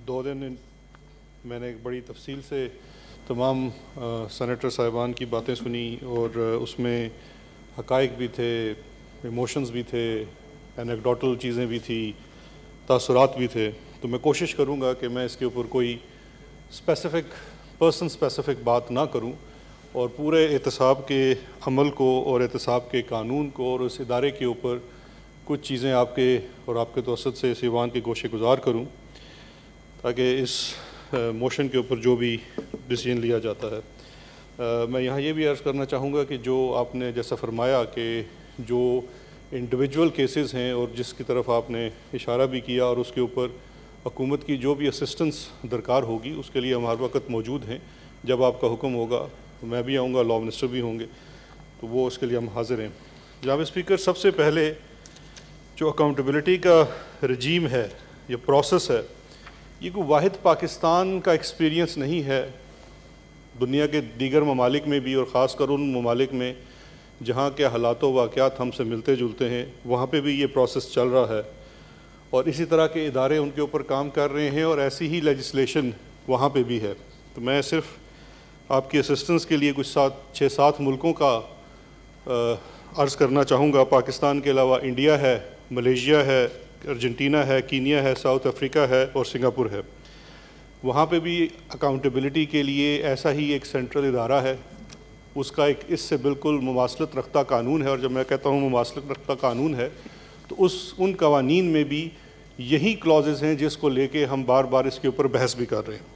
دو دن میں نے ایک بڑی تفصیل سے تمام سینیٹر صاحبان کی باتیں سنی اور اس میں حقائق بھی تھے، ایموشنز بھی تھے، اینیکڈوٹل چیزیں بھی تھی، تاثرات بھی تھے. تو میں کوشش کروں گا کہ میں اس کے اوپر کوئی اسپیسیفک بات نہ کروں اور پورے احتساب کے عمل کو اور احتساب کے قانون کو اور اس ادارے کے اوپر کچھ چیزیں آپ کے اور آپ کے توسط سے اس ایوان کے گوشے گزار کروں تاکہ اس موشن کے اوپر جو بھی ڈیسیژن لیا جاتا ہے. میں یہاں یہ بھی عرض کرنا چاہوں گا کہ جو آپ نے جیسا فرمایا کہ جو انڈیویجول کیسز ہیں اور جس کی طرف آپ نے اشارہ بھی کیا اور اس کے اوپر حکومت کی جو بھی اسسٹنس درکار ہوگی اس کے لیے ہم ہر وقت موجود ہیں. جب آپ کا حکم ہوگا تو میں بھی آؤں گا، لاء منسٹر بھی ہوں گے، تو وہ اس کے لیے ہم حاضر ہیں. جناب اسپیکر، سب سے پہلے جو اکاؤنٹیبلٹی کا رجیم ہے یا پروسیس ہے، یہ کوئی واحد پاکستان کا ایکسپیرینس نہیں ہے. دنیا کے دیگر ممالک میں بھی اور خاص کر ان ممالک میں جہاں کے حالات و واقعات ہم سے ملتے جلتے ہیں وہاں پہ بھی یہ پروسیس چل رہا ہے اور اسی طرح کے ادارے ان کے اوپر کام کر رہے ہیں اور ایسی ہی لیجسلیشن وہاں پہ بھی ہے. تو میں صرف آپ کی اسسٹنس کے لیے کچھ 6-7 ملکوں کا عرض کرنا چاہوں گا. پاکستان کے علاوہ انڈیا ہے، ملیشیا ہے، ارجنٹینا ہے، کینیا ہے، ساؤتھ افریقہ ہے اور سنگاپور ہے. وہاں پہ بھی اکاؤنٹیبلٹی کے لیے ایسا ہی ایک سینٹرل ادارہ ہے، اس کا ایک اس سے بالکل مماثلت رکھتا قانون ہے. اور جب میں کہتا ہوں مماثلت رکھتا قانون ہے تو ان قوانین میں بھی یہی کلازز ہیں جس کو لے کے ہم بار بار اس کے اوپر بحث بھی کر رہے ہیں.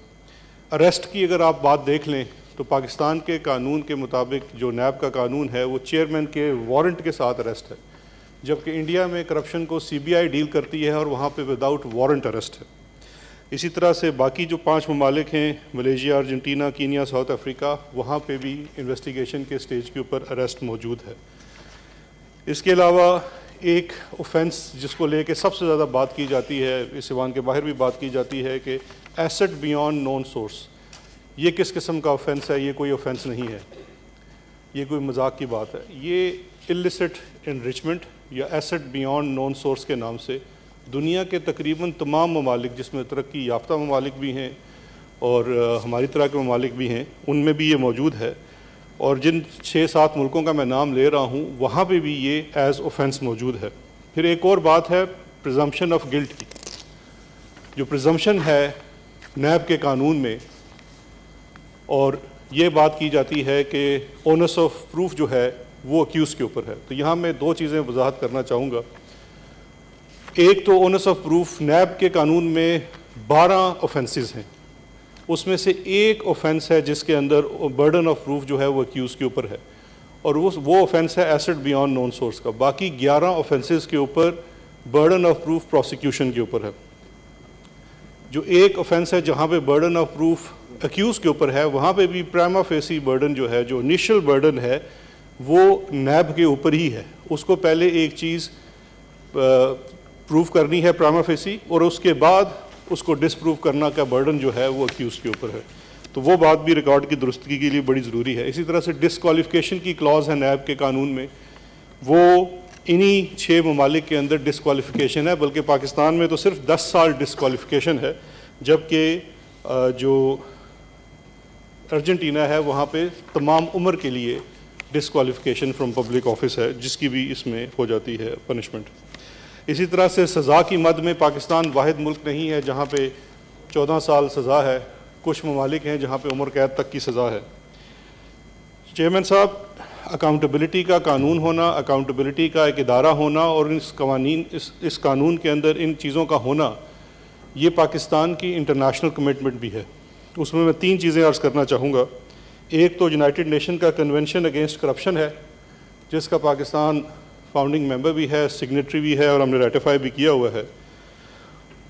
اریسٹ کی اگر آپ بات دیکھ لیں تو پاکستان کے قانون کے مطابق جو نیب کا قانون ہے وہ چیئرمین کے وارنٹ کے ساتھ اریسٹ ہے، جبکہ انڈیا میں کرپشن کو CBI ڈیل کرتی ہے اور وہاں پہ وداؤٹ وارنٹ اریسٹ ہے. اسی طرح سے باقی جو 5 ممالک ہیں، Malaysia, Argentina, Kenya, South Africa, وہاں پہ بھی انویسٹیگیشن کے سٹیج کے اوپر اریسٹ موجود ہے. اس کے علاوہ ایک اوفینس جس کو لے کے سب سے زیادہ بات کی جاتی ہے، اس ایوان کے باہر بھی بات کی جاتی ہے، کہ ایسٹ بیانڈ نون سورس. یہ کس قسم کا اوفینس ہے؟ یہ کوئی اوفینس نہیں ہے، یہ کوئی مذاق کی بات ہے. یہ السٹ انریچمنٹ یا ایسٹ بیانڈ نون سورس کے نام سے دنیا کے تقریباً تمام ممالک، جس میں ترقی یافتہ ممالک بھی ہیں اور ہماری طرح کے ممالک بھی ہیں، ان میں بھی یہ موجود ہے. اور جن 6-7 ملکوں کا میں نام لے رہا ہوں وہاں پہ بھی یہ ایز اوفینس موجود ہے. پھر ایک اور بات ہے پریزمپشن آف گلٹ کی. جو پریزمپشن ہے نیب کے قانون میں، اور یہ بات کی جاتی ہے کہ اونس آف پروف جو ہے وہ اکیوز کے اوپر ہے. تو یہاں میں 2 چیزیں وضاحت کرنا چاہوں گا. ایک تو اونس آف پروف نیب کے قانون میں 12 اوفینسز ہیں، اس میں سے ایک اوفینس ہے جس کے اندر برڈن آف پروف جو ہے وہ اکیوز کے اوپر ہے، اور وہ اوفینس ہے ایسٹ بیانڈ نون سورس کا. باقی 11 اوفینسز کے اوپر برڈن آف پروف پروسیکیوشن کے اوپر ہے. جو ایک اوفینس ہے جہاں پہ برڈن آف پروف اکیوز کے اوپر ہے، وہاں پہ بھی پرائما فیسی برڈن جو ہے، جو انیشل برڈن ہے، وہ نیب کے اوپر ہی ہے. اس کو پہلے ایک چیز پروف کرنی ہے پرائما فیسی، اور اس کے بعد اس کو ڈس پروف کرنا کا برڈن جو ہے وہ اکیوز کے اوپر ہے. تو وہ بات بھی ریکارڈ کی درستگی کے لیے بڑی ضروری ہے. اسی طرح سے ڈسکوالیفیکیشن کی کلاز ہے نیب کے قانون میں، وہ انہی 6 ممالک کے اندر ڈسکوالیفیکیشن ہے، بلکہ پاکستان میں تو صرف 10 سال ڈسکوالیفیکیشن ہے، جبکہ جو ارجنٹینا ہے وہاں پہ تمام عمر کے لیے ڈسکوالیفیکیشن فرام پبلک آفس ہے، جس کی بھی اس میں ہو جاتی ہے پنشمنٹ. اسی طرح سے سزا کی مد میں پاکستان واحد ملک نہیں ہے جہاں پہ 14 سال سزا ہے. کچھ ممالک ہیں جہاں پہ عمر قید تک کی سزا ہے. چیئرمین صاحب، اکاؤنٹیبلٹی کا قانون ہونا، اکاؤنٹیبلٹی کا ایک ادارہ ہونا اور اس قانون کے اندر ان چیزوں کا ہونا، یہ پاکستان کی انٹرنیشنل کمٹمنٹ بھی ہے. اس میں 3 چیزیں عرض کرنا چاہوں گا. ایک تو یونائٹڈ نیشن کا کنونشن اگینسٹ کرپشن ہے، جس کا پاکستان فاؤنڈنگ ممبر بھی ہے، سگنیٹری بھی ہے اور ہم نے ریٹیفائی بھی کیا ہوا ہے.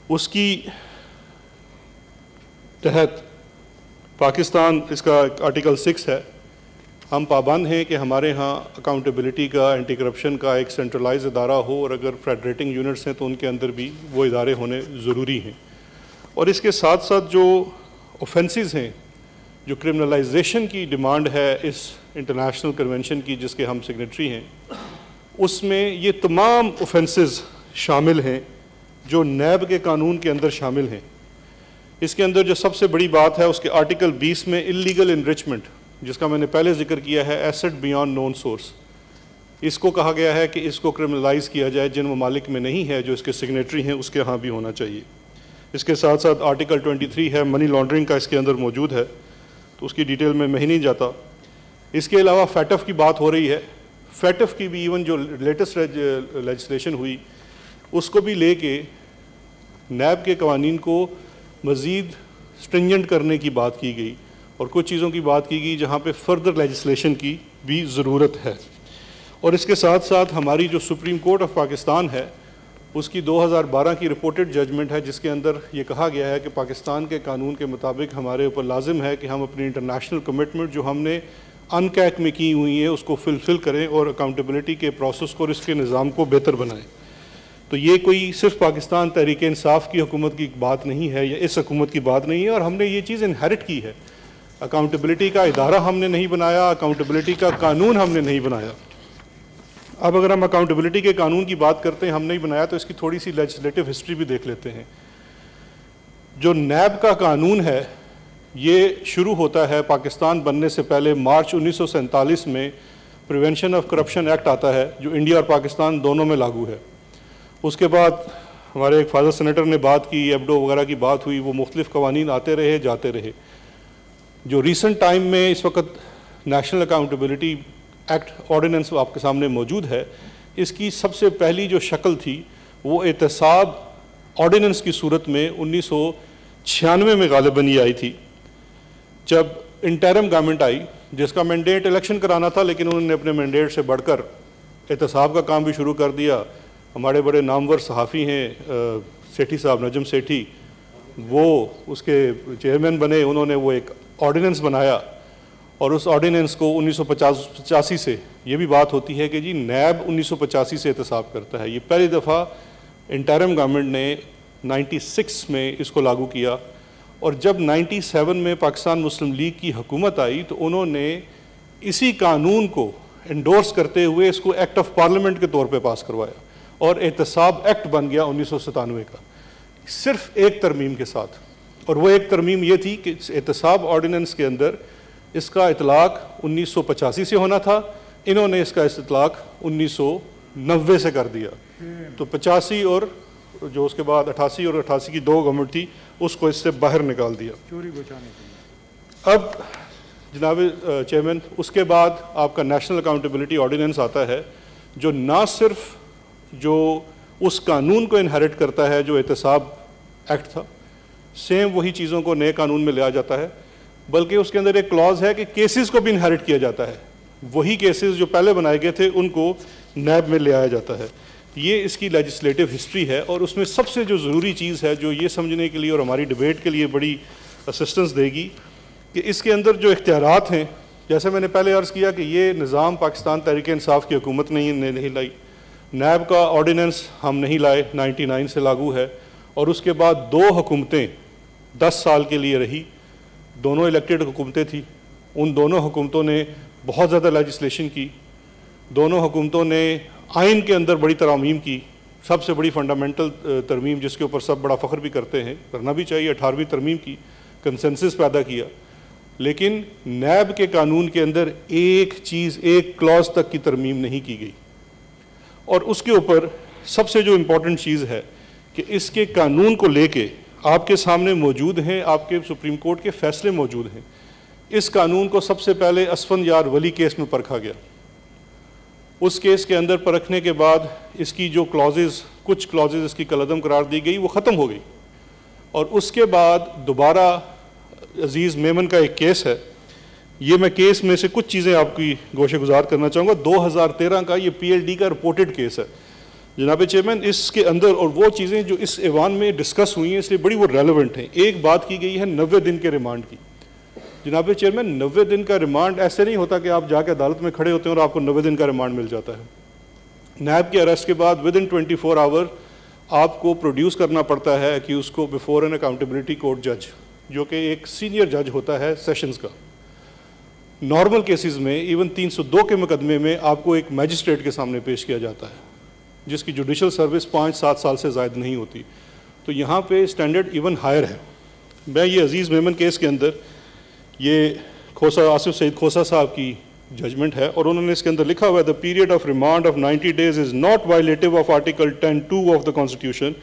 اس کی تحت پاکستان، اس کا آرٹیکل 6 ہے، ہم پابند ہیں کہ ہمارے ہاں اکاؤنٹیبلٹی کا، اینٹی کرپشن کا ایک سینٹرلائز ادارہ ہو، اور اگر فیڈریٹنگ یونٹس ہیں تو ان کے اندر بھی وہ ادارے ہونے ضروری ہیں. اور اس کے ساتھ ساتھ جو اوفینسز ہیں، جو کرمنلائزیشن کی ڈیمانڈ ہے اس انٹرنیشنل کنونشن کی جس کے ہم سگنیٹری ہیں، اس میں یہ تمام اوفینسز شامل ہیں جو نیب کے قانون کے اندر شامل ہیں. اس کے اندر جو سب سے بڑی بات ہے اس کے آرٹیکل 20 میں اللیگل انریچمنٹ، جس کا میں نے پہلے ذکر کیا ہے، ایسٹ بیانڈ نون سورس، اس کو کہا گیا ہے کہ اس کو کرمنلائز کیا جائے، جن ممالک میں نہیں ہے جو اس کے سگنیٹری ہیں اس کے ہاں بھی ہونا چاہیے۔ اس کے ساتھ ساتھ آرٹیکل 23 ہے، منی لانڈرنگ کا اس کے اندر موجود ہے، تو اس کی ڈیٹیل میں ہی نہیں جاتا۔ اس کے علاوہ فیٹف کی بات ہو رہی ہے، فیٹف کی بھی ایون جو لیٹسٹ لیجسلیشن ہوئی اس کو بھی لے کے نیب کے قوانین کو مزید سٹرنجنٹ کرنے کی بات کی گئی، اور کچھ چیزوں کی بات کی گئی جہاں پہ فردر لیجسلیشن کی بھی ضرورت ہے۔ اور اس کے ساتھ ساتھ ہماری جو سپریم کورٹ آف پاکستان ہے اس کی 2012 کی رپورٹڈ ججمنٹ ہے، جس کے اندر یہ کہا گیا ہے کہ پاکستان کے قانون کے مطابق ہمارے اوپر لازم ہے کہ ہم اپنی انٹرنیشنل کمٹمنٹ جو ہم نے انکیک میں کی ہوئی ہیں اس کو فلفل کریں اور اکاؤنٹیبلٹی کے پروسیس کو اور اس کے نظام کو بہتر بنائیں۔ تو یہ کوئی صرف پاکستان تحریک انصاف کی حکومت کی بات نہیں ہے یا اس حکومت کی بات نہیں ہے، اور ہم نے یہ چیز انہیرٹ کی ہے۔ اکاؤنٹیبلٹی کا ادارہ ہم نے نہیں بنایا، اکاؤنٹیبلٹی کا قانون ہم نے نہیں بنایا۔ اب اگر ہم اکاؤنٹیبلٹی کے قانون کی بات کرتے ہیں، ہم نہیں بنایا، تو اس کی تھوڑی سی لیجسلیٹو ہسٹری بھی دیکھ لیتے ہیں۔ جو نیب کا قانون ہے یہ شروع ہوتا ہے پاکستان بننے سے پہلے مارچ 1947 میں پریونشن آف کرپشن ایکٹ آتا ہے جو انڈیا اور پاکستان دونوں میں لاگو ہے۔ اس کے بعد ہمارے ایک فادر سینیٹر نے بات کی، ایبڈو وغیرہ کی بات ہوئی، وہ مختلف قوانین آتے رہے جاتے رہے۔ جو ریسنٹ ٹائم میں اس وقت نیشنل اکاؤنٹیبلٹی ایکٹ آرڈیننس آپ کے سامنے موجود ہے، اس کی سب سے پہلی جو شکل تھی وہ احتساب آرڈیننس کی صورت میں 1996 میں غالباً یہ آئی تھی، جب انٹرم گورنمنٹ آئی جس کا مینڈیٹ الیکشن کرانا تھا، لیکن انہوں نے اپنے مینڈیٹ سے بڑھ کر احتساب کا کام بھی شروع کر دیا۔ ہمارے بڑے نامور صحافی ہیں سیٹھی صاحب، نجم سیٹھی، وہ اس کے چیئرمین بنے، انہوں نے وہ ایک آرڈیننس بنایا، اور اس آرڈیننس کو 1985 سے یہ بھی بات ہوتی ہے کہ جی نیب 1985 سے احتساب کرتا ہے۔ یہ پہلی دفعہ انٹرم گورنمنٹ نے 96 میں اس کو لاگو کیا، اور جب 97 میں پاکستان مسلم لیگ کی حکومت آئی تو انہوں نے اسی قانون کو انڈورس کرتے ہوئے اس کو ایکٹ آف پارلیمنٹ کے طور پہ پاس کروایا، اور احتساب ایکٹ بن گیا 1997 کا، صرف ایک ترمیم کے ساتھ۔ اور وہ ایک ترمیم یہ تھی کہ احتساب آرڈیننس کے اندر اس کا اطلاق 1985 سے ہونا تھا، انہوں نے اس کا اطلاق 1990 سے کر دیا۔ تو 85 اور جو اس کے بعد 88 اور 88 کی 2 گورنمنٹ تھی، اس کو اس سے باہر نکال دیا۔ اب جناب چیئرمین، اس کے بعد آپ کا نیشنل اکاؤنٹیبلٹی آرڈیننس آتا ہے، جو نہ صرف جو اس قانون کو انہیرٹ کرتا ہے جو احتساب ایکٹ تھا، سیم وہی چیزوں کو نئے قانون میں لیا جاتا ہے، بلکہ اس کے اندر ایک کلاز ہے کہ کیسز کو بھی انہیرٹ کیا جاتا ہے، وہی کیسز جو پہلے بنائے گئے تھے ان کو نیب میں لے آیا جاتا ہے۔ یہ اس کی لیجسلیٹو ہسٹری ہے، اور اس میں سب سے جو ضروری چیز ہے جو یہ سمجھنے کے لیے اور ہماری ڈیبیٹ کے لیے بڑی اسسٹنس دے گی کہ اس کے اندر جو اختیارات ہیں، جیسے میں نے پہلے عرض کیا کہ یہ نظام پاکستان تحریک انصاف کی حکومت نے نہیں لائی، نیب کا آرڈیننس ہم نہیں لائے، 99 سے لاگو ہے، اور اس کے بعد 2 حکومتیں 10 سال کے لیے رہی، دونوں الیکٹڈ حکومتیں تھیں، ان دونوں حکومتوں نے بہت زیادہ لیجسلیشن کی، دونوں حکومتوں نے آئین کے اندر بڑی ترامیم کی۔ سب سے بڑی فنڈامنٹل ترمیم جس کے اوپر سب بڑا فخر بھی کرتے ہیں، کرنا بھی چاہیے، 18ویں ترمیم کی، کنسنسس پیدا کیا۔ لیکن نیب کے قانون کے اندر ایک چیز، ایک کلاز تک کی ترمیم نہیں کی گئی، اور اس کے اوپر سب سے جو امپورٹنٹ چیز ہے کہ اس کے قانون کو لے کے آپ کے سامنے موجود ہیں، آپ کے سپریم کورٹ کے فیصلے موجود ہیں۔ اس قانون کو سب سے پہلے اسفند یار ولی کیس میں پرکھا گیا، اس کیس کے اندر پرکھنے کے بعد اس کی جو کلازز، کچھ کلازز اس کی کالعدم قرار دی گئی، وہ ختم ہو گئی، اور اس کے بعد دوبارہ عزیز میمن کا ایک کیس ہے، یہ میں کیس میں سے کچھ چیزیں آپ کی گوشہ گزار کرنا چاہوں گا۔ 2013 کا یہ PLD کا رپورٹڈ کیس ہے جناب چیئرمین، اس کے اندر اور وہ چیزیں جو اس ایوان میں ڈسکس ہوئی ہیں اس لیے بڑی وہ ریلیونٹ ہیں۔ ایک بات کی گئی ہے 90 دن کے ریمانڈ کی۔ جناب چیئرمین، 90 دن کا ریمانڈ ایسے نہیں ہوتا کہ آپ جا کے عدالت میں کھڑے ہوتے ہیں اور آپ کو 90 دن کا ریمانڈ مل جاتا ہے۔ نیب کے اریسٹ کے بعد ودن 24 آور آپ کو پروڈیوس کرنا پڑتا ہے کہ اس کو بیفور این اکاؤنٹیبلٹی کورٹ جج، جو کہ ایک سینئر جج ہوتا ہے سیشنز کا۔ نارمل کیسز میں ایون 302 کے مقدمے میں آپ کو ایک میجسٹریٹ کے سامنے پیش کیا جاتا ہے جس کی جوڈیشل سروس 5-7 سال سے زائد نہیں ہوتی۔ تو یہاں پہ اسٹینڈرڈ ایون ہائر ہے۔ میں یہ عزیز میمن کیس کے اندر یہ کھوسا آصف سعید کھوسا صاحب کی ججمنٹ ہے، اور انہوں نے اس کے اندر لکھا ہوا ہے the period of remand of 90 days is not violative of Article 10(2) of the Constitution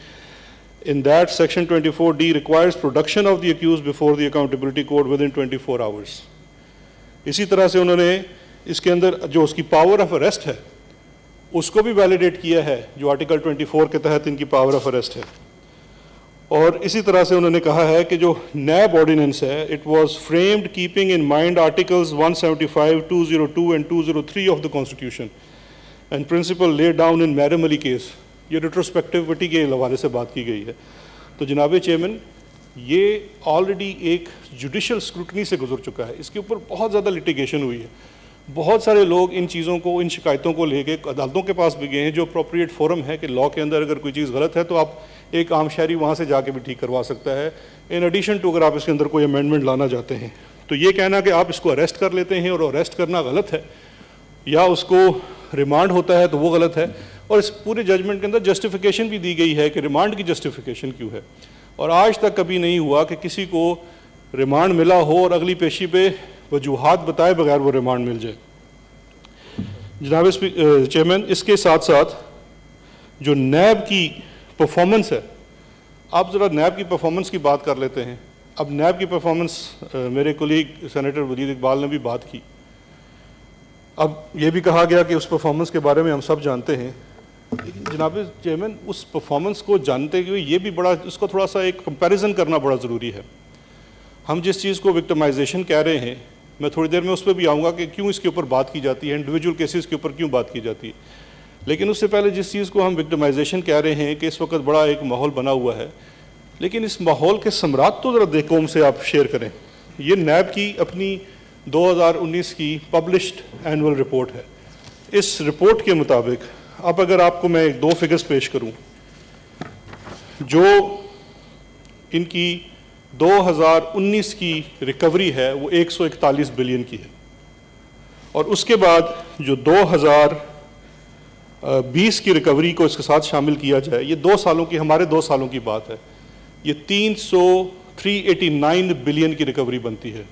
in that Section 24D requires production of the accused before the accountability court within 24 hours. اسی طرح سے انہوں نے اس کے اندر جو اس کی پاور آف اریسٹ ہے اس کو بھی ویلیڈیٹ کیا ہے، جو آرٹیکل 24 کے تحت ان کی پاور آف اریسٹ ہے. اور اسی طرح سے انہوں نے کہا ہے کہ جو نیب آرڈیننس ہے it was framed keeping in mind articles 175, 202 and 203 of the constitution and principal laid down in Mehram Ali case. یہ ریٹروسپیکٹیوٹی کے حوالے سے بات کی گئی ہے. تو جناب چیئرمین یہ آلریڈی ایک جوڈیشل اسکروٹنی سے گزر چکا ہے، اس کے اوپر بہت زیادہ لٹیگیشن ہوئی ہے. بہت سارے لوگ ان چیزوں کو، ان شکایتوں کو لے کے عدالتوں کے پاس بھی گئے ہیں، جو اپروپریٹ فورم ہے کہ لاء کے اندر اگر کوئی چیز غلط ہے تو آپ ایک عام شہری وہاں سے جا کے بھی ٹھیک کروا سکتا ہے، ان ایڈیشن ٹو اگر آپ اس کے اندر کوئی امینڈمنٹ لانا چاہتے ہیں. تو یہ کہنا کہ آپ اس کو اریسٹ کر لیتے ہیں اور اریسٹ کرنا غلط ہے یا اس کو ریمانڈ ہوتا ہے تو وہ غلط ہے. اور اس پورے ججمنٹ کے اندر جسٹیفیکیشن بھی دی گئی ہے کہ ریمانڈ کی جسٹیفیکیشن کیوں ہے، اور آج تک کبھی نہیں ہوا کہ کسی کو ریمانڈ ملا ہو اور اگلی پیشی پہ وجوہات بتائے بغیر وہ ریمانڈ مل جائے. جناب چیئرمین اس کے ساتھ ساتھ جو نیب کی پرفارمنس ہے، آپ ذرا نیب کی پرفارمنس کی بات کر لیتے ہیں. اب نیب کی پرفارمنس میرے کولیگ سینیٹر ولید اقبال نے بھی بات کی. اب یہ بھی کہا گیا کہ اس پرفارمنس کے بارے میں ہم سب جانتے ہیں، لیکن جناب چیئرمین اس پرفارمنس کو جانتے ہوئے یہ بھی بڑا، اس کو تھوڑا سا ایک کمپیریزن کرنا بڑا ضروری ہے. ہم جس چیز کو وکٹمائزیشن کہہ رہے ہیں، میں تھوڑی دیر میں اس پہ بھی آؤں گا کہ کیوں اس کے اوپر بات کی جاتی ہے، انڈیویجول کیسز کے اوپر کیوں بات کی جاتی ہے. لیکن اس سے پہلے جس چیز کو ہم وکٹمائزیشن کہہ رہے ہیں کہ اس وقت بڑا ایک ماحول بنا ہوا ہے، لیکن اس ماحول کے ثمرات تو ذرا قوم سے آپ شیئر کریں. یہ نیب کی اپنی 2019 کی پبلشڈ اینول رپورٹ ہے. اس رپورٹ کے مطابق اب اگر آپ کو میں 2 فگرز پیش کروں، جو ان کی 2019 کی ریکوری ہے وہ 141 بلین کی ہے، اور اس کے بعد جو 2020 کی ریکوری کو اس کے ساتھ شامل کیا جائے، یہ 2 سالوں کی، ہمارے 2 سالوں کی بات ہے، یہ 389 بلین کی ریکوری بنتی ہے.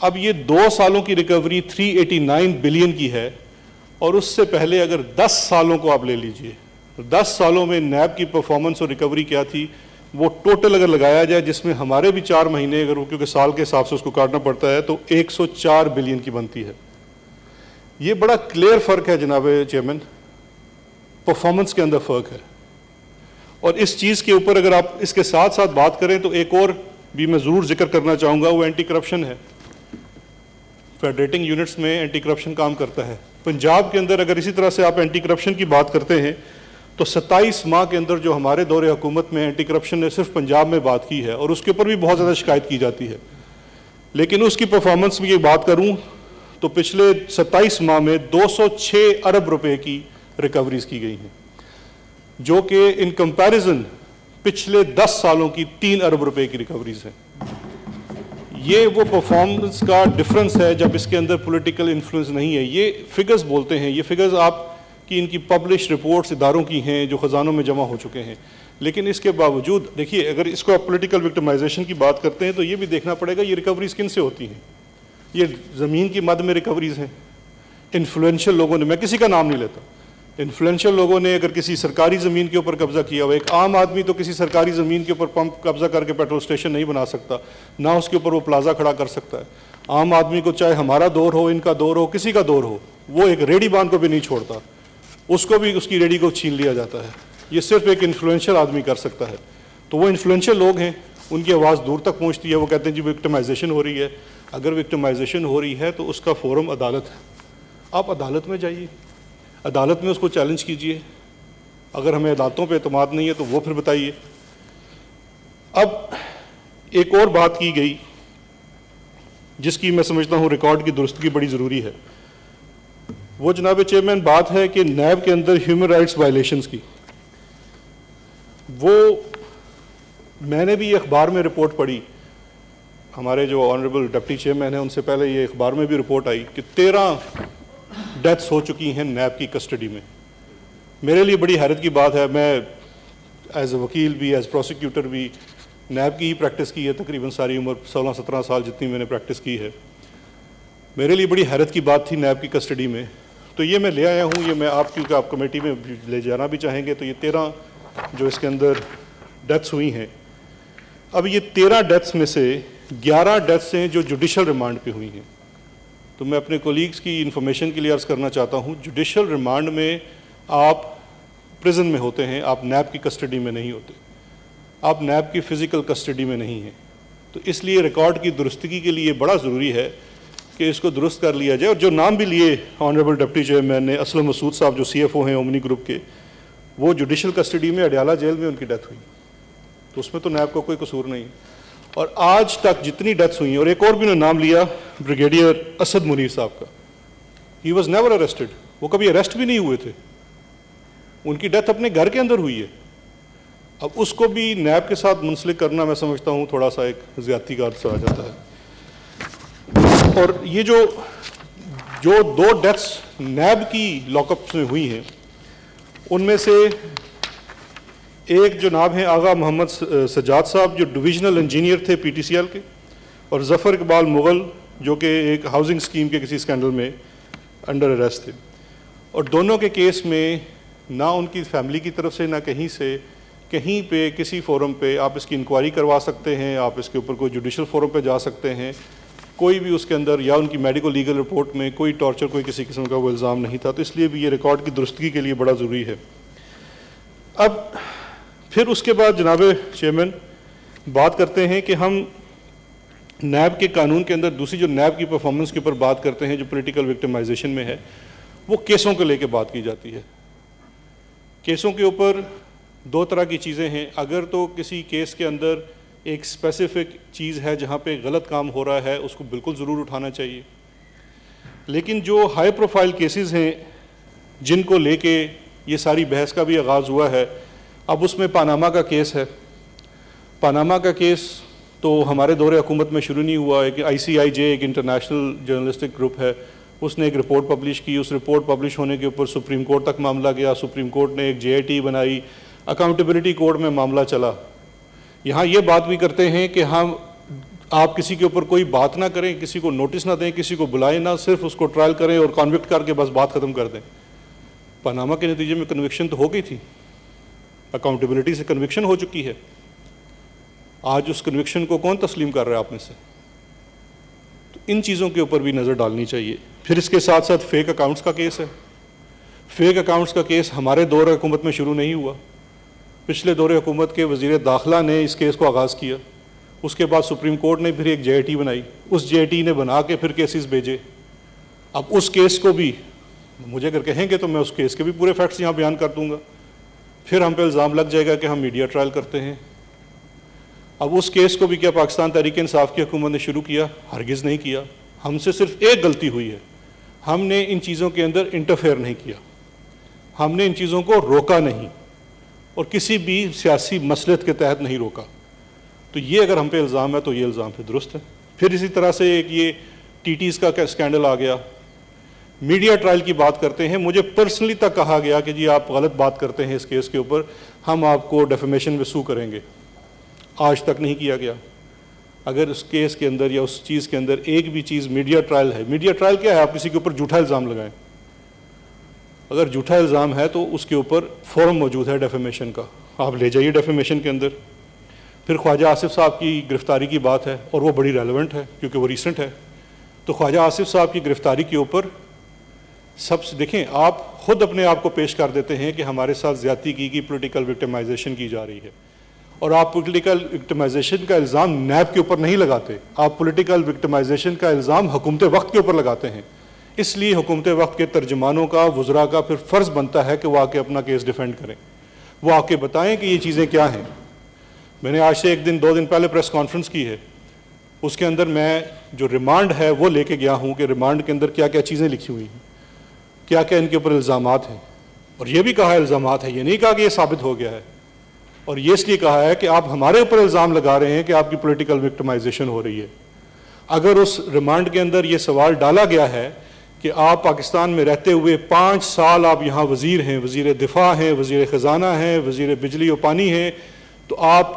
اب یہ 2 سالوں کی ریکوری 389 بلین کی ہے، اور اس سے پہلے اگر 10 سالوں کو آپ لے لیجئے، 10 سالوں میں نیب کی پرفارمنس اور ریکوری کیا تھی، وہ ٹوٹل اگر لگایا جائے جس میں ہمارے بھی 4 مہینے اگر وہ، کیونکہ سال کے حساب سے اس کو کاٹنا پڑتا ہے، تو 104 بلین کی بنتی ہے. یہ بڑا کلیئر فرق ہے جناب چیئرمین، پرفارمنس کے اندر فرق ہے. اور اس چیز کے اوپر اگر آپ اس کے ساتھ ساتھ بات کریں تو ایک اور بھی میں ضرور ذکر کرنا چاہوں گا، وہ اینٹی کرپشن ہے. فیڈریٹنگ یونٹس میں اینٹی کرپشن کام کرتا ہے. پنجاب کے اندر اگر اسی طرح سے آپ اینٹی کرپشن کی بات کرتے ہیں تو 27 ماہ کے اندر جو ہمارے دور حکومت میں اینٹی کرپشن نے صرف پنجاب میں بات کی ہے، اور اس کے اوپر بھی بہت زیادہ شکایت کی جاتی ہے، لیکن اس کی پرفارمنس میں یہ بات کروں تو پچھلے 27 ماہ میں 206 ارب روپے کی ریکوریز کی گئی ہیں، جو کہ ان کمپیریزن پچھلے 10 سالوں کی 3 ارب روپے کی ریکوریز ہیں. یہ وہ پرفارمنس کا ڈفرنس ہے جب اس کے اندر پولیٹیکل انفلوئنس نہیں ہے. یہ فگرز بولتے ہیں، یہ فگرز آپ کی ان کی پبلش رپورٹس اداروں کی ہیں جو خزانوں میں جمع ہو چکے ہیں. لیکن اس کے باوجود دیکھیے، اگر اس کو آپ پولیٹیکل وکٹمائزیشن کی بات کرتے ہیں تو یہ بھی دیکھنا پڑے گا یہ ریکوریز کن سے ہوتی ہیں. یہ زمین کی مد میں ریکوریز ہیں، انفلوئنشل لوگوں نے، میں کسی کا نام نہیں لیتا، انفلوئنشل لوگوں نے اگر کسی سرکاری زمین کے اوپر قبضہ کیا ہوا، ایک عام آدمی تو کسی سرکاری زمین کے اوپر پمپ قبضہ کر کے پیٹرول اسٹیشن نہیں بنا سکتا، نہ اس کے اوپر وہ پلازا کھڑا کر سکتا ہے. عام آدمی کو چاہے ہمارا دور ہو، ان کا دور ہو، کسی کا دور ہو، وہ ایک ریڈی بان کو بھی نہیں چھوڑتا، اس کو بھی اس کی ریڈی کو چھین لیا جاتا ہے. یہ صرف ایک انفلوئنشل آدمی کر سکتا ہے. تو وہ انفلوئنشل لوگ ہیں، ان کی آواز دور تک پہنچتی ہے، وہ کہتے ہیں جی وکٹمائزیشن ہو رہی ہے. اگر وکٹمائزیشن ہو رہی ہے تو اس کا فورم عدالت ہے. آپ عدالت میں جائیے، عدالت میں اس کو چیلنج کیجئے. اگر ہمیں عدالتوں پہ اعتماد نہیں ہے تو وہ پھر بتائیے. اب ایک اور بات کی گئی جس کی میں سمجھتا ہوں ریکارڈ کی درستگی بڑی ضروری ہے، وہ جناب چیئرمین بات ہے کہ نیب کے اندر ہیومن رائٹس وائلیشنز کی. وہ میں نے بھی اخبار میں رپورٹ پڑھی، ہمارے جو آنریبل ڈپٹی چیئرمین ہیں ان سے پہلے یہ اخبار میں بھی رپورٹ آئی کہ 13 ڈیتھس ہو چکی ہیں نیب کی کسٹڈی میں. میرے لیے بڑی حیرت کی بات ہے، میں ایز اے وکیل بھی، ایز پروسیکیوٹر بھی، نیب کی ہی پریکٹس کی ہے تقریباً ساری عمر 16-17 سال جتنی میں نے پریکٹس کی ہے. میرے لیے بڑی حیرت کی بات تھی نیب کی کسٹڈی میں. تو یہ میں لے آیا ہوں, یہ میں کیونکہ آپ کمیٹی میں لے جانا بھی چاہیں گے, تو یہ 13 جو اس کے اندر ڈیتھس ہوئی ہیں. اب یہ 13 ڈیتھس میں سے 11 ڈیتھس ہیں جو جوڈیشل ریمانڈ پہ ہوئی ہیں. تو میں اپنے کولیگز کی انفارمیشن کے لیے عرض کرنا چاہتا ہوں, جوڈیشل ریمانڈ میں آپ پریزن میں ہوتے ہیں, آپ نیب کی کسٹڈی میں نہیں ہوتے, آپ نیب کی فزیکل کسٹڈی میں نہیں ہیں. تو اس لیے ریکارڈ کی درستگی کے لیے بڑا ضروری ہے کہ اس کو درست کر لیا جائے. اور جو نام بھی لیے آنریبل ڈپٹی چیئرمین نے, اسلم مسعود صاحب جو سی ایف او ہیں اومنی گروپ کے, وہ جوڈیشل کسٹڈی میں اڈیالہ جیل میں ان کی ڈیتھ ہوئی. تو اس میں تو نیب کا کوئی قصور نہیں. اور آج تک جتنی ڈیتھس ہوئی ہیں, اور ایک اور بھی انہوں نے نام لیا بریگیڈیئر اسد منیر صاحب کا, ہی واز نیور اریسٹڈ, وہ کبھی اریسٹ بھی نہیں ہوئے تھے, ان کی ڈیتھ اپنے گھر کے اندر ہوئی ہے. اب اس کو بھی نیب کے ساتھ منسلک کرنا میں سمجھتا ہوں تھوڑا سا ایک زیادتی کا عرصہ آ جاتا ہے. اور یہ جو 2 ڈیتھس نیب کی لاک اپس میں ہوئی ہیں, ان میں سے ایک جناب ہیں آغا محمد سجاد صاحب جو ڈویژنل انجینئر تھے پی ٹی سی ایل کے, اور ظفر اقبال مغل جو کہ ایک ہاؤسنگ اسکیم کے کسی اسکینڈل میں انڈر اریسٹ تھے. اور دونوں کے کیس میں نہ ان کی فیملی کی طرف سے نہ کہیں پہ کسی فورم پہ آپ اس کی انکوائری کروا سکتے ہیں, آپ اس کے اوپر کوئی جوڈیشل فورم پہ جا سکتے ہیں, کوئی بھی اس کے اندر یا ان کی میڈیکل لیگل رپورٹ میں کوئی ٹارچر, کوئی کسی قسم کا وہ الزام نہیں تھا. تو اس لیے بھی یہ ریکارڈ کی درستگی کے لیے بڑا ضروری ہے. اب پھر اس کے بعد جناب چیئرمین بات کرتے ہیں کہ ہم نیب کے قانون کے اندر دوسری جو نیب کی پرفارمنس کے اوپر بات کرتے ہیں جو پولیٹیکل وکٹمائزیشن میں ہے, وہ کیسوں کو لے کے بات کی جاتی ہے. کیسوں کے اوپر 2 طرح کی چیزیں ہیں. اگر تو کسی کیس کے اندر ایک اسپیسیفک چیز ہے جہاں پہ غلط کام ہو رہا ہے, اس کو بالکل ضرور اٹھانا چاہیے. لیکن جو ہائی پروفائل کیسز ہیں جن کو لے کے یہ ساری بحث کا بھی آغاز ہوا ہے, اب اس میں پاناما کا کیس ہے. پاناما کا کیس تو ہمارے دور حکومت میں شروع نہیں ہوا. ایک ICIJ ایک انٹرنیشنل جرنلسٹک گروپ ہے, اس نے ایک رپورٹ پبلش کی. اس رپورٹ پبلش ہونے کے اوپر سپریم کورٹ تک معاملہ گیا. سپریم کورٹ نے ایک JIT بنائی, اکاؤنٹیبلٹی کوڈ میں معاملہ چلا. یہاں یہ بات بھی کرتے ہیں کہ آپ کسی کے اوپر کوئی بات نہ کریں, کسی کو نوٹس نہ دیں, کسی کو بلائیں نہ, صرف اس کو ٹرائل کریں اور کنوکٹ کر کے بس بات ختم کر دیں. پاناما کے نتیجے میں کنوکشن تو ہو گئی تھی, اکاؤنٹیبلٹی سے کنوکشن ہو چکی ہے. آج اس کنوکشن کو کون تسلیم کر رہا ہے آپ میں سے؟ تو ان چیزوں کے اوپر بھی نظر ڈالنی چاہیے. پھر اس کے ساتھ ساتھ فیک اکاؤنٹس کا کیس ہے. فیک اکاؤنٹس کا کیس ہمارے دور حکومت میں شروع نہیں ہوا. پچھلے دور حکومت کے وزیر داخلہ نے اس کیس کو آغاز کیا. اس کے بعد سپریم کورٹ نے پھر ایک JIT بنائی. اس JIT نے بنا کے پھر کیسز بھیجے. اب اس کیس کو بھی مجھے اگر کہیں گے تو میں اس کیس کے بھی پورے فیکٹس یہاں بیان کر دوں گا. پھر ہم پہ الزام لگ جائے گا کہ ہم میڈیا ٹرائل کرتے ہیں. اب اس کیس کو بھی کیا پاکستان تحریک انصاف کی حکومت نے شروع کیا؟ ہرگز نہیں کیا. ہم سے صرف ایک غلطی ہوئی ہے, ہم نے ان چیزوں کے اندر انٹرفیئر نہیں کیا, ہم نے ان چیزوں کو روکا نہیں اور کسی بھی سیاسی مصلحت کے تحت نہیں روکا. تو یہ اگر ہم پہ الزام ہے تو یہ الزام پہ درست ہے. پھر اسی طرح سے ایک یہ TTs کا اسکینڈل آ گیا. میڈیا ٹرائل کی بات کرتے ہیں. مجھے پرسنلی تک کہا گیا کہ جی آپ غلط بات کرتے ہیں اس کیس کے اوپر, ہم آپ کو ڈیفیمیشن میں سو کریں گے. آج تک نہیں کیا گیا. اگر اس کیس کے اندر یا اس چیز کے اندر ایک بھی چیز میڈیا ٹرائل ہے, میڈیا ٹرائل کیا ہے؟ آپ کسی کے اوپر جھوٹا الزام لگائیں. اگر جھوٹا الزام ہے تو اس کے اوپر فارم موجود ہے ڈیفیمیشن کا, آپ لے جائیے ڈیفیمیشن کے اندر. پھر خواجہ آصف صاحب کی گرفتاری کی بات ہے, اور وہ بڑی ریلیونٹ ہے کیونکہ وہ ریسنٹ ہے. تو خواجہ آصف صاحب کی گرفتاری کے اوپر سب سے دیکھیں, آپ خود اپنے آپ کو پیش کر دیتے ہیں کہ ہمارے ساتھ زیادتی کی پولیٹیکل وکٹمائزیشن کی جا رہی ہے, اور آپ پولیٹیکل وکٹمائزیشن کا الزام نیب کے اوپر نہیں لگاتے, آپ پولیٹیکل وکٹمائزیشن کا الزام حکومت وقت کے اوپر لگاتے ہیں. اس لیے حکومت وقت کے ترجمانوں کا, وزراء کا پھر فرض بنتا ہے کہ وہ آ کے اپنا کیس ڈیفینڈ کریں, وہ آ کے بتائیں کہ یہ چیزیں کیا ہیں. میں نے آج سے 1-2 دن پہلے پریس کانفرنس کی ہے, اس کے اندر میں جو ریمانڈ ہے وہ لے کے گیا ہوں کہ ریمانڈ کے اندر کیا کیا چیزیں لکھی ہوئی ہیں, کیا کیا ان کے اوپر الزامات ہیں. اور یہ بھی کہا ہے الزامات ہیں, یہ نہیں کہا کہ یہ ثابت ہو گیا ہے. اور یہ اس لیے کہا ہے کہ آپ ہمارے اوپر الزام لگا رہے ہیں کہ آپ کی پولیٹیکل وکٹمائزیشن ہو رہی ہے. اگر اس ریمانڈ کے اندر یہ سوال ڈالا گیا ہے کہ آپ پاکستان میں رہتے ہوئے 5 سال آپ یہاں وزیر ہیں, وزیر دفاع ہیں, وزیر خزانہ ہیں, وزیر بجلی و پانی ہیں, تو آپ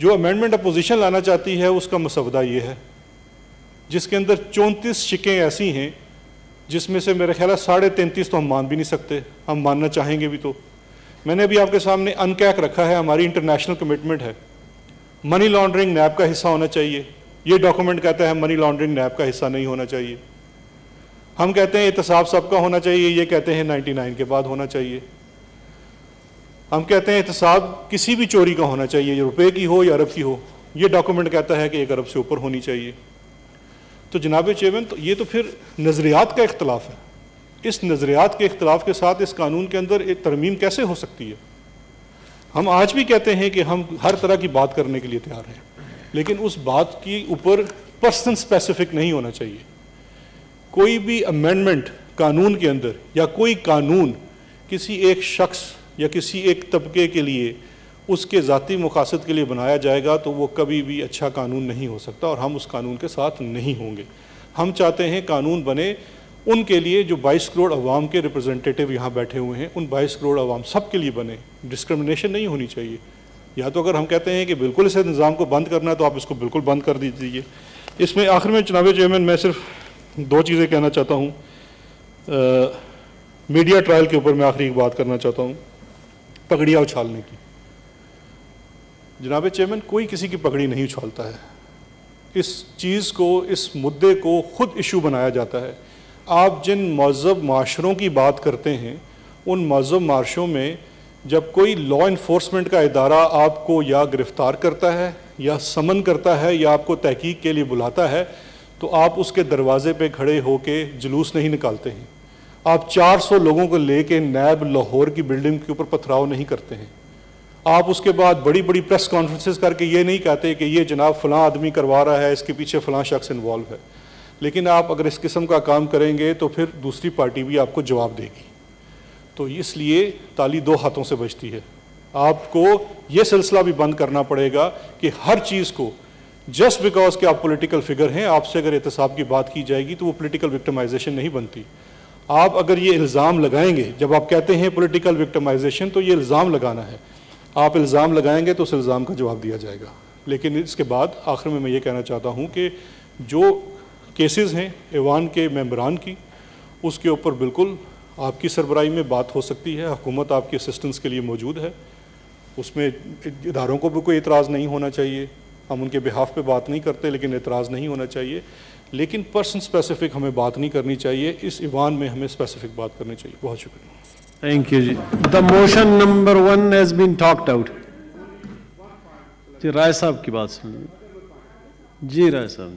جو امینڈمنٹ اپوزیشن لانا چاہتی ہے اس کا مسودہ یہ ہے، جس کے اندر 34 شکیں ایسی ہیں جس میں سے میرے خیال ہے 33.5 تو ہم مان بھی نہیں سکتے، ہم ماننا چاہیں گے بھی تو۔ میں نے ابھی آپ کے سامنے انکیک رکھا ہے، ہماری انٹرنیشنل کمٹمنٹ ہے، منی لانڈرنگ نیب کا حصہ ہونا چاہیے، یہ ڈاکومنٹ کہتا ہے منی لانڈرنگ نیب کا حصہ نہیں ہونا چاہیے۔ ہم کہتے ہیں احتساب سب کا ہونا چاہیے، یہ کہتے ہیں 99 کے بعد ہونا چاہیے۔ ہم کہتے ہیں احتساب کسی بھی چوری کا ہونا چاہیے، یہ روپے کی ہو یا ارب کی ہو، یہ ڈاکومنٹ کہتا ہے کہ 1 ارب سے اوپر ہونی چاہیے۔ تو جناب چیئرمین، تو یہ تو پھر نظریات کا اختلاف ہے، اس نظریات کے اختلاف کے ساتھ اس قانون کے اندر ایک ترمیم کیسے ہو سکتی ہے؟ ہم آج بھی کہتے ہیں کہ ہم ہر طرح کی بات کرنے کے لیے تیار ہیں، لیکن اس بات کی اوپر پرسن اسپیسیفک نہیں ہونا چاہیے۔ کوئی بھی امینڈمنٹ قانون کے اندر یا کوئی قانون کسی ایک شخص یا کسی ایک طبقے کے لیے اس کے ذاتی مقاصد کے لیے بنایا جائے گا تو وہ کبھی بھی اچھا قانون نہیں ہو سکتا، اور ہم اس قانون کے ساتھ نہیں ہوں گے۔ ہم چاہتے ہیں قانون بنے ان کے لیے جو 22 کروڑ عوام کے ریپرزنٹیٹیو یہاں بیٹھے ہوئے ہیں، ان 22 کروڑ عوام سب کے لیے بنے، ڈسکرمنیشن نہیں ہونی چاہیے۔ یا تو اگر ہم کہتے ہیں کہ بالکل اس نظام کو بند کرنا ہے تو آپ اس کو بالکل بند کر دیجیے۔ اس میں آخر میں جناب چیئرمین میں صرف 2 چیزیں کہنا چاہتا ہوں۔ میڈیا ٹرائل کے اوپر میں آخری ایک بات کرنا چاہتا ہوں، پگڑیاں اچھالنے کی۔ جناب چیئرمین، کوئی کسی کی پگڑی نہیں اچھالتا ہے، اس چیز کو، اس مدعے کو خود ایشو بنایا جاتا ہے۔ آپ جن مہذب معاشروں کی بات کرتے ہیں، ان مہذب معاشروں میں جب کوئی لا انفورسمنٹ کا ادارہ آپ کو یا گرفتار کرتا ہے یا سمن کرتا ہے یا آپ کو تحقیق کے لیے بلاتا ہے تو آپ اس کے دروازے پہ کھڑے ہو کے جلوس نہیں نکالتے ہیں، آپ 400 لوگوں کو لے کے نیب لاہور کی بلڈنگ کے اوپر پتھراؤ نہیں کرتے ہیں، آپ اس کے بعد بڑی بڑی پریس کانفرنسز کر کے یہ نہیں کہتے کہ یہ جناب فلاں آدمی کروا رہا ہے، اس کے پیچھے فلاں شخص انوالو ہے۔ لیکن آپ اگر اس قسم کا کام کریں گے تو پھر دوسری پارٹی بھی آپ کو جواب دے گی، تو اس لیے تالی 2 ہاتھوں سے بجتی ہے۔ آپ کو یہ سلسلہ بھی بند کرنا پڑے گا کہ ہر چیز کو جسٹ بیکاز کہ آپ پولیٹیکل فگر ہیں، آپ سے اگر احتساب کی بات کی جائے گی تو وہ پولیٹیکل وکٹمائزیشن نہیں بنتی۔ آپ اگر یہ الزام لگائیں گے، جب آپ کہتے ہیں پولیٹیکل وکٹمائزیشن تو یہ الزام لگانا ہے، آپ الزام لگائیں گے تو اس الزام کا جواب دیا جائے گا۔ لیکن اس کے بعد آخر میں یہ کہنا چاہتا ہوں کہ جو کیسز ہیں ایوان کے ممبران کی، اس کے اوپر بالکل آپ کی سربراہی میں بات ہو سکتی ہے، حکومت آپ کی اسسٹنس کے لیے موجود ہے، اس میں اداروں کو بھی کوئی اعتراض نہیں ہونا چاہیے، ہم ان کے بہاف پہ بات نہیں کرتے لیکن اعتراض نہیں ہونا چاہیے، لیکن پرسن اسپیسیفک ہمیں بات نہیں کرنی چاہیے، اس ایوان میں ہمیں اسپیسیفک بات کرنی چاہیے۔ بہت شکریہ۔ Thank you ji. The motion number 1 has been talked out. جی رائے صاحب کی بات سن جی، رائے صاحب